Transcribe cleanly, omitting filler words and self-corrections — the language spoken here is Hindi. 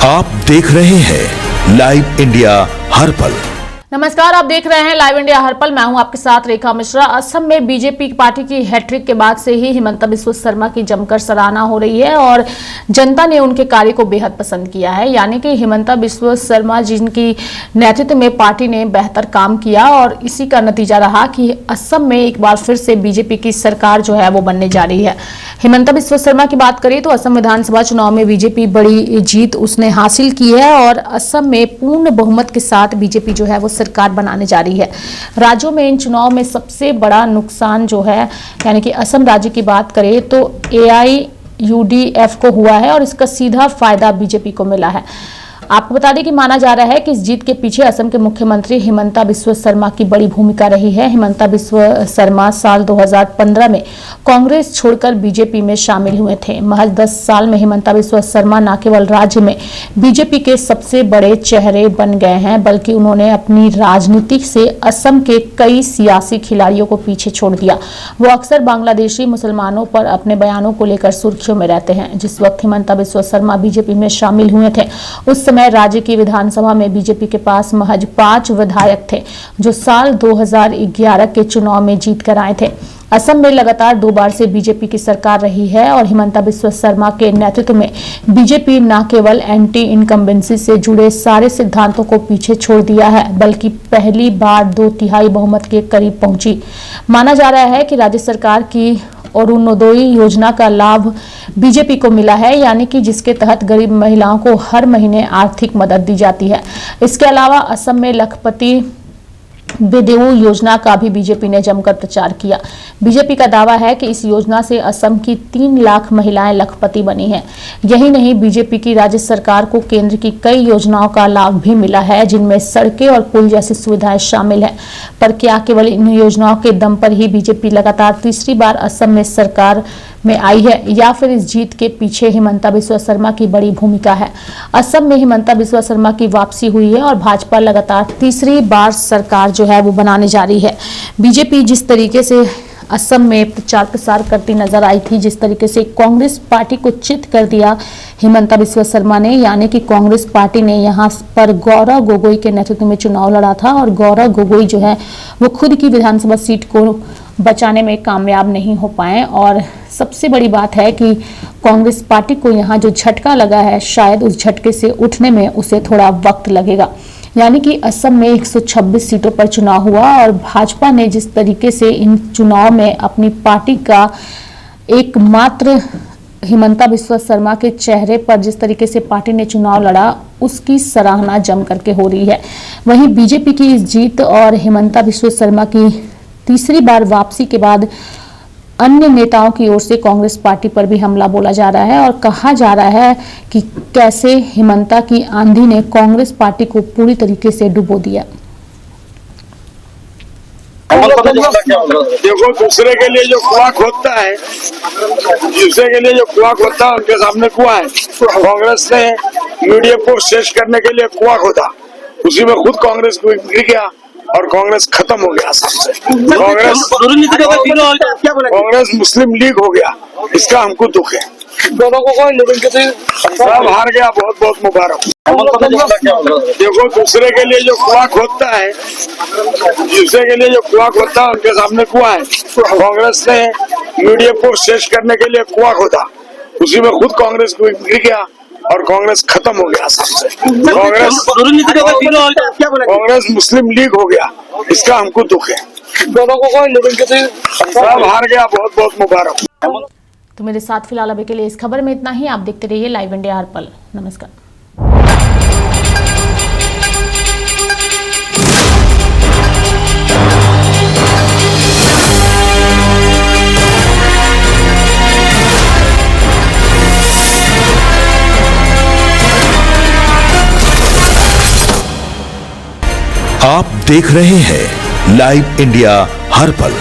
आप देख रहे हैं लाइव इंडिया हर पल। नमस्कार, आप देख रहे हैं लाइव इंडिया हर पल। मैं हूं आपके साथ रेखा मिश्रा। असम में बीजेपी पार्टी की हैट्रिक के बाद से ही हिमंता बिस्वा शर्मा की जमकर सराहना हो रही है और जनता ने उनके कार्य को बेहद पसंद किया है। यानी कि हिमंता बिस्वा शर्मा जिनकी नेतृत्व में पार्टी ने बेहतर काम किया और इसी का नतीजा रहा कि असम में एक बार फिर से बीजेपी की सरकार जो है वो बनने जा रही है। हिमंता बिस्वा शर्मा की बात करें तो असम विधानसभा चुनाव में बीजेपी बड़ी जीत उसने हासिल की है और असम में पूर्ण बहुमत के साथ बीजेपी जो है वो सरकार बनाने जा रही है। राज्यों में इन चुनाव में सबसे बड़ा नुकसान जो है, यानी कि असम राज्य की बात करें तो AIUDF को हुआ है और इसका सीधा फायदा बीजेपी को मिला है। आपको बता दें कि माना जा रहा है कि इस जीत के पीछे असम के मुख्यमंत्री हिमंता बिस्वा शर्मा की बड़ी भूमिका रही है। हिमंता बिस्वा शर्मा साल 2015 में कांग्रेस छोड़कर बीजेपी में शामिल हुए थे। महज 10 साल में हिमंता बिस्वा शर्मा न केवल राज्य में बीजेपी के सबसे बड़े चेहरे बन गए हैं, बल्कि उन्होंने अपनी राजनीति से असम के कई सियासी खिलाड़ियों को पीछे छोड़ दिया। वो अक्सर बांग्लादेशी मुसलमानों पर अपने बयानों को लेकर सुर्खियों में रहते हैं। जिस वक्त हिमंता बिस्वा शर्मा बीजेपी में शामिल हुए थे उस समय राज्य की विधानसभा में बीजेपी के पास महज 5 विधायक थे, जो साल 2011 के चुनाव में जीत कर आए थे। असम में लगातार 2 बार से बीजेपी की सरकार रही है और हिमंता बिस्वा शर्मा के नेतृत्व में बीजेपी न केवल एंटी इनकम्बेंसी से जुड़े सारे सिद्धांतों को पीछे छोड़ दिया है, बल्कि पहली बार 2/3 बहुमत के करीब पहुंची। माना जा रहा है कि राज्य सरकार की अरुणोदय योजना का लाभ बीजेपी को मिला है, यानी कि जिसके तहत गरीब महिलाओं को हर महीने आर्थिक मदद दी जाती है। इसके अलावा असम में लखपति विदेऊ योजना का भी बीजेपी ने जमकर प्रचार किया। बीजेपी का दावा है कि इस योजना से असम की 3 लाख महिलाएं लखपति बनी हैं। यही नहीं, बीजेपी की राज्य सरकार को केंद्र की कई योजनाओं का लाभ भी मिला है, जिनमें सड़कें और पुल जैसी सुविधाएं शामिल हैं। पर क्या केवल इन योजनाओं के दम पर ही बीजेपी लगातार तीसरी बार असम में सरकार में आई है, या फिर इस जीत के पीछे हिमंता बिस्वा शर्मा की बड़ी भूमिका है? असम में हिमंता बिस्वा शर्मा की वापसी हुई है और भाजपा लगातार तीसरी बार सरकार जो है वो बनाने जा रही है। बीजेपी जिस तरीके से असम में प्रचार प्रसार करती नजर आई थी, जिस तरीके से कांग्रेस पार्टी को चित कर दिया हिमंता बिस्वा शर्मा ने, यानी कि कांग्रेस पार्टी ने यहाँ पर गौरव गोगोई के नेतृत्व में चुनाव लड़ा था और गौरव गोगोई जो है वो खुद की विधानसभा सीट को बचाने में कामयाब नहीं हो पाए। और सबसे बड़ी बात है कि कांग्रेस पार्टी को यहाँ जो झटका लगा है, शायद उस झटके से उठने में उसे थोड़ा वक्त लगेगा। यानी कि असम में 126 सीटों पर चुनाव हुआ और भाजपा ने जिस तरीके से इन चुनाव में अपनी पार्टी का एकमात्र हिमंता बिस्वा शर्मा के चेहरे पर जिस तरीके से पार्टी ने चुनाव लड़ा, उसकी सराहना जम करके हो रही है। वहीं बीजेपी की इस जीत और हिमंता बिस्वा शर्मा की तीसरी बार वापसी के बाद अन्य नेताओं की ओर से कांग्रेस पार्टी पर भी हमला बोला जा रहा है और कहा जा रहा है कि कैसे हिमंता की आंधी ने कांग्रेस पार्टी को पूरी तरीके से डुबो दिया। देखो, दूसरे के लिए जो कुआं खोदता है, दूसरे के लिए जो कुआं खोदता है उनके सामने कुआं है। कांग्रेस ने UDF को शेष करने के लिए कुआं खोदा, उसी में खुद कांग्रेस को गिर गया और कांग्रेस खत्म हो गया सबसे। कांग्रेस मुस्लिम लीग हो गया, इसका हमको दुख है। दोनों को सब हार गया, बहुत बहुत मुबारक। देखो, दूसरे के लिए जो कुआं खोदता है, दूसरे के लिए जो कुआं खोदता है उनके सामने कुआं है। कांग्रेस ने UDF को शेष करने के लिए कुआं खोदा, उसी में खुद कांग्रेस को गिर गया और कांग्रेस खत्म हो गया सबसे। कांग्रेस मुस्लिम लीग हो गया, इसका हमको दुख है। दोनों को सब हार गया, बहुत बहुत मुबारक। तो मेरे साथ फिलहाल अभी के लिए इस खबर में इतना ही। आप देखते रहिए लाइव इंडिया हर पल। नमस्कार। आप देख रहे हैं लाइव इंडिया हर पल।